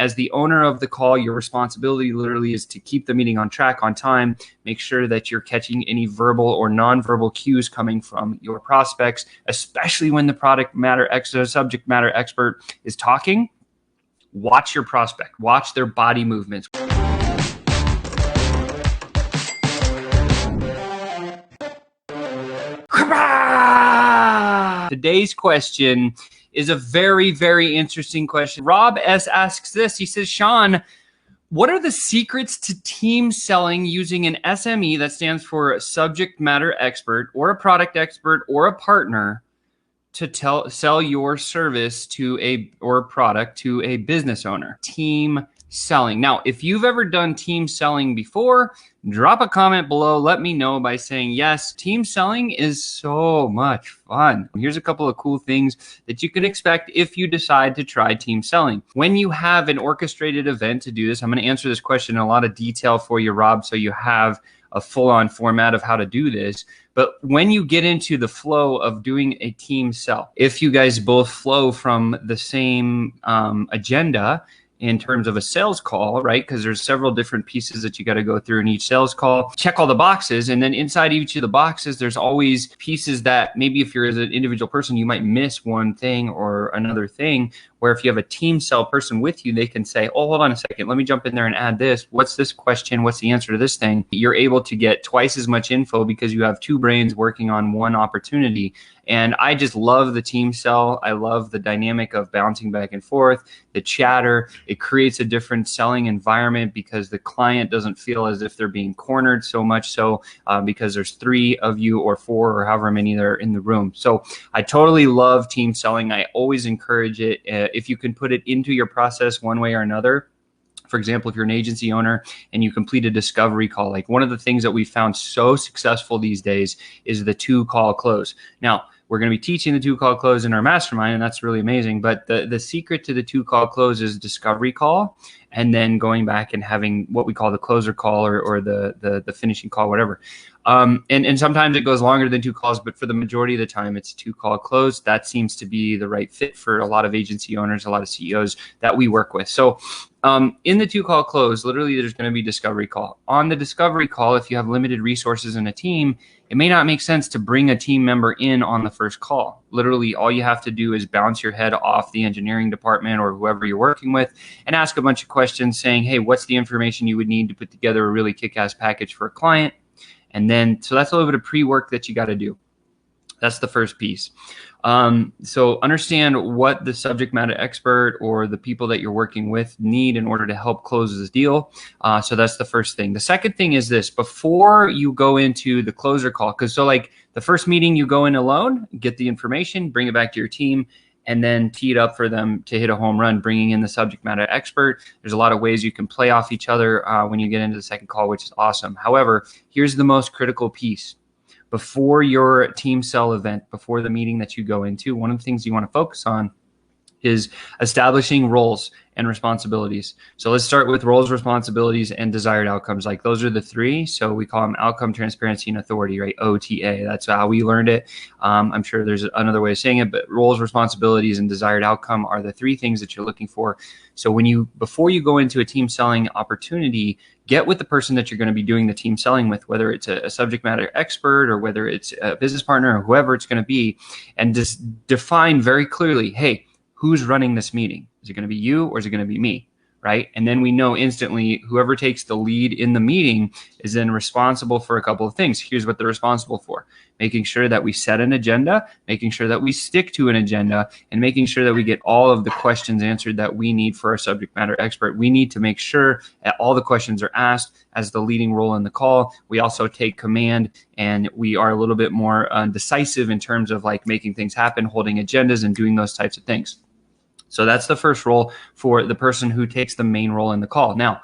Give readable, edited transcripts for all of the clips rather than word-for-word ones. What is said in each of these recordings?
As the owner of the call, your responsibility literally is to keep the meeting on track, on time, make sure that you're catching any verbal or nonverbal cues coming from your prospects, especially when the subject matter expert is talking. Watch your prospect, watch their body movements. Today's question is a very, very interesting question. Rob S. asks this. He says, Sean, what are the secrets to team selling using an SME, that stands for subject matter expert, or a product expert, or a partner, to sell your service or product to a business owner? Team selling. Now, if you've ever done team selling before, drop a comment below. Let me know by saying yes. Team selling is so much fun. Here's a couple of cool things that you can expect if you decide to try team selling. When you have an orchestrated event to do this, I'm going to answer this question in a lot of detail for you, Rob, so you have a full-on format of how to do this. But when you get into the flow of doing a team sell, if you guys both flow from the same agenda in terms of a sales call, right? Because there's several different pieces that you got to go through in each sales call. Check all the boxes. And then inside each of the boxes, there's always pieces that maybe if you're as an individual person, you might miss one thing or another thing, where if you have a team sell person with you, they can say, oh, hold on a second, let me jump in there and add this. What's this question? What's the answer to this thing? You're able to get twice as much info because you have two brains working on one opportunity. And I just love the team sell. I love the dynamic of bouncing back and forth, the chatter. It creates a different selling environment because the client doesn't feel as if they're being cornered so much so because there's 3 of you or 4 or however many that are in the room. So I totally love team selling. I always encourage it. If you can put it into your process one way or another. For example, if you're an agency owner and you complete a discovery call, like one of the things that we found so successful these days is the 2-call close. Now, we're going to be teaching the 2-call close in our mastermind, and that's really amazing. But the secret to the 2-call close is discovery call, and then going back and having what we call the closer call or the finishing call, whatever. And sometimes it goes longer than 2 calls, but for the majority of the time, it's a 2-call close. That seems to be the right fit for a lot of agency owners, a lot of CEOs that we work with. So in the 2-call close, literally there's going to be discovery call. On the discovery call, if you have limited resources in a team, it may not make sense to bring a team member in on the first call. Literally, all you have to do is bounce your head off the engineering department or whoever you're working with and ask a bunch of questions saying, hey, what's the information you would need to put together a really kick-ass package for a client? And then, so that's a little bit of pre-work that you got to do. That's the first piece. So understand what the subject matter expert or the people that you're working with need in order to help close this deal. So that's the first thing. The second thing is this: before you go into the closer call, because so like the first meeting you go in alone, get the information, bring it back to your team, and then tee it up for them to hit a home run, bringing in the subject matter expert. There's a lot of ways you can play off each other when you get into the second call, which is awesome. However, here's the most critical piece. Before your team sell event, before the meeting that you go into, one of the things you want to focus on is establishing roles and responsibilities. So let's start with roles, responsibilities, and desired outcomes. Like those are the 3. So we call them outcome, transparency, and authority, right? OTA. That's how we learned it. I'm sure there's another way of saying it, but roles, responsibilities, and desired outcome are the 3 things that you're looking for. So before you go into a team selling opportunity, get with the person that you're going to be doing the team selling with, whether it's a subject matter expert or whether it's a business partner or whoever it's going to be, and just define very clearly, hey, who's running this meeting? Is it going to be you or is it going to be me? Right? And then we know instantly whoever takes the lead in the meeting is then responsible for a couple of things. Here's what they're responsible for: making sure that we set an agenda, making sure that we stick to an agenda, and making sure that we get all of the questions answered that we need for our subject matter expert. We need to make sure that all the questions are asked as the leading role in the call. We also take command, and we are a little bit more decisive in terms of like making things happen, holding agendas, and doing those types of things. So that's the first role for the person who takes the main role in the call. Now,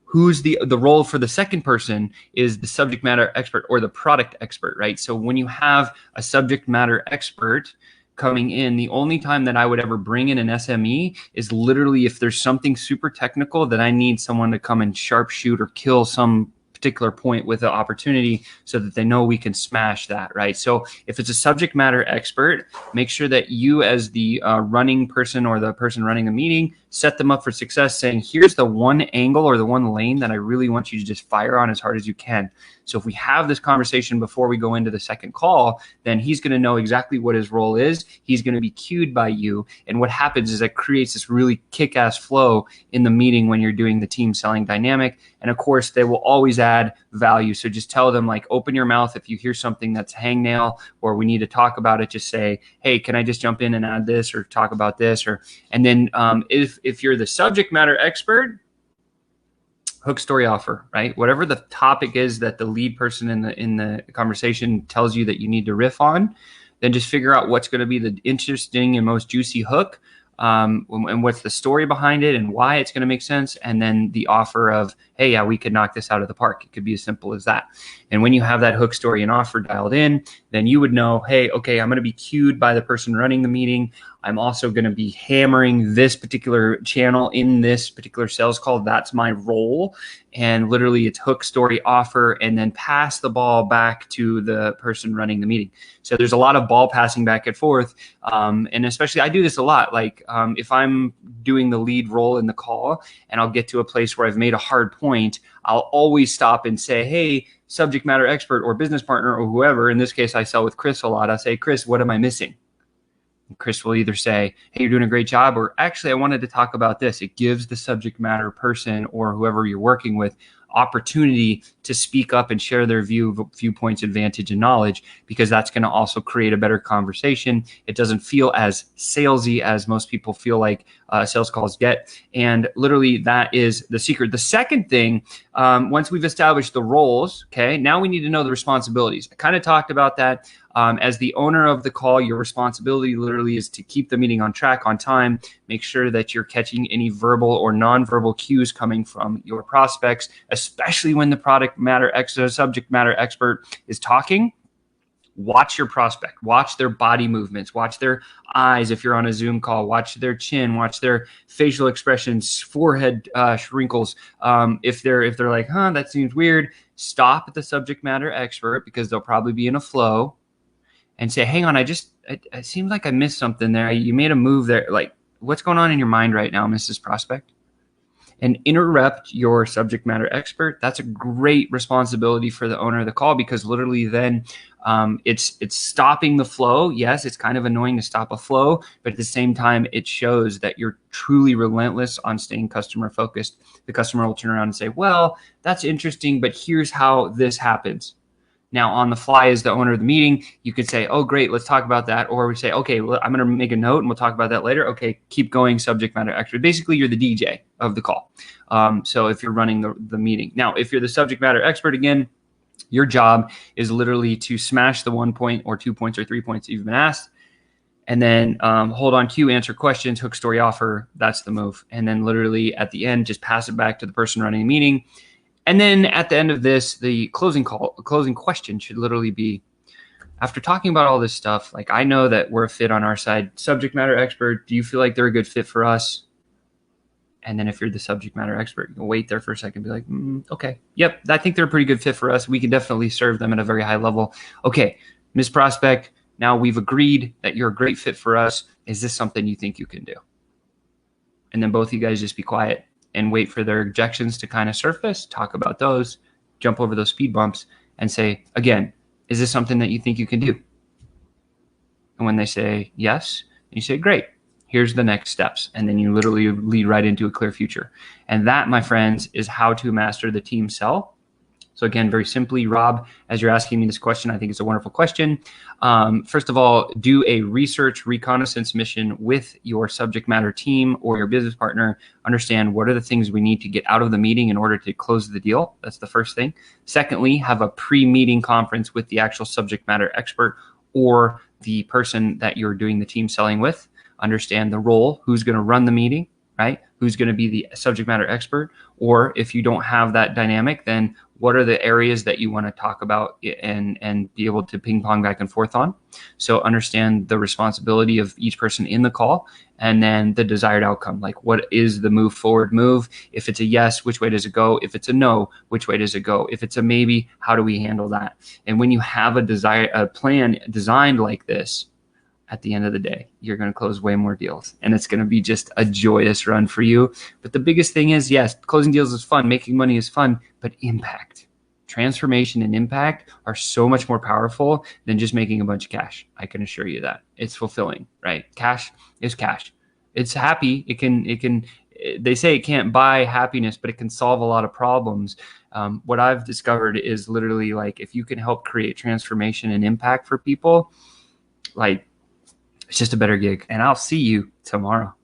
who's the role for the second person is the subject matter expert or the product expert, right? So when you have a subject matter expert coming in, the only time that I would ever bring in an SME is literally if there's something super technical that I need someone to come and sharpshoot or kill some particular point with the opportunity so that they know we can smash that, right? So if it's a subject matter expert, make sure that you as the running person or the person running the meeting set them up for success, saying, here's the one angle or the one lane that I really want you to just fire on as hard as you can. So if we have this conversation before we go into the second call, then he's going to know exactly what his role is. He's going to be cued by you. And what happens is it creates this really kick-ass flow in the meeting when you're doing the team selling dynamic. And of course, they will always add value. So just tell them, like, open your mouth. If you hear something that's hangnail or we need to talk about it, just say, hey, can I just jump in and add this or talk about this? And then if you're the subject matter expert, hook, story, offer, right? Whatever the topic is that the lead person in the conversation tells you that you need to riff on, then just figure out what's going to be the interesting and most juicy hook, and what's the story behind it and why it's going to make sense. And then the offer of, hey, yeah, we could knock this out of the park. It could be as simple as that. And when you have that hook, story, and offer dialed in, then you would know, hey, okay, I'm going to be cued by the person running the meeting. I'm also going to be hammering this particular channel in this particular sales call. That's my role. And literally it's hook, story, offer, and then pass the ball back to the person running the meeting. So there's a lot of ball passing back and forth. And especially I do this a lot. Like if I'm doing the lead role in the call and I'll get to a place where I've made a hard point, I'll always stop and say, hey, subject matter expert or business partner or whoever. In this case, I sell with Chris a lot. I say, Chris, what am I missing? Chris will either say, hey, you're doing a great job, or actually, I wanted to talk about this. It gives the subject matter person or whoever you're working with opportunity to speak up and share their viewpoints, advantage, and knowledge, because that's going to also create a better conversation. It doesn't feel as salesy as most people feel like sales calls get. And literally, that is the secret. The second thing, once we've established the roles, okay, now we need to know the responsibilities. I kind of talked about that. As the owner of the call, your responsibility literally is to keep the meeting on track, on time, make sure that you're catching any verbal or nonverbal cues coming from your prospects, especially when the subject matter expert is talking. Watch your prospect, watch their body movements, watch their eyes. If you're on a Zoom call, watch their chin, watch their facial expressions, forehead wrinkles. If they're like, that seems weird, stop at the subject matter expert, because they'll probably be in a flow, and say, hang on, it seems like I missed something there. You made a move there. Like, what's going on in your mind right now, Mrs. Prospect? And interrupt your subject matter expert. That's a great responsibility for the owner of the call, because literally then it's stopping the flow. Yes, it's kind of annoying to stop a flow, but at the same time, it shows that you're truly relentless on staying customer focused. The customer will turn around and say, well, that's interesting, but here's how this happens. Now, on the fly, as the owner of the meeting, you could say, oh, great, let's talk about that. Or we say, okay, well, I'm going to make a note and we'll talk about that later. Okay, keep going, subject matter expert. Basically, you're the DJ of the call. So if you're running the meeting. Now, if you're the subject matter expert, again, your job is literally to smash the 1 point or 2 points or 3 points that you've been asked. And then hold on cue, answer questions, hook, story, offer. That's the move. And then literally at the end, just pass it back to the person running the meeting. And then at the end of this, the closing question should literally be, after talking about all this stuff, like, I know that we're a fit on our side. Subject matter expert, do you feel like they're a good fit for us? And then if you're the subject matter expert, you can wait there for a second, be like, okay, yep, I think they're a pretty good fit for us. We can definitely serve them at a very high level. Okay, Ms. Prospect, now we've agreed that you're a great fit for us. Is this something you think you can do? And then both of you guys just be quiet and wait for their objections to kind of surface, talk about those, jump over those speed bumps, and say, again, is this something that you think you can do? And when they say yes, you say, great, here's the next steps. And then you literally lead right into a clear future. And that, my friends, is how to master the team sell. So again, very simply, Rob, as you're asking me this question, I think it's a wonderful question. First of all, do a research reconnaissance mission with your subject matter team or your business partner. Understand what are the things we need to get out of the meeting in order to close the deal. That's the first thing. Secondly, have a pre-meeting conference with the actual subject matter expert or the person that you're doing the team selling with. Understand the role, who's going to run the meeting, right? Who's going to be the subject matter expert? Or if you don't have that dynamic, then what are the areas that you want to talk about and be able to ping pong back and forth on? So understand the responsibility of each person in the call, and then the desired outcome. Like, what is the move forward move? If it's a yes, which way does it go? If it's a no, which way does it go? If it's a maybe, how do we handle that? And when you have a plan designed like this, at the end of the day, you're going to close way more deals, and it's going to be just a joyous run for you. But the biggest thing is, yes, closing deals is fun, making money is fun, but impact, transformation and impact are so much more powerful than just making a bunch of cash. I can assure you that. It's fulfilling, right? Cash is cash. It's happy. They say it can't buy happiness, but it can solve a lot of problems. What I've discovered is literally like, if you can help create transformation and impact for people, like, it's just a better gig. And I'll see you tomorrow.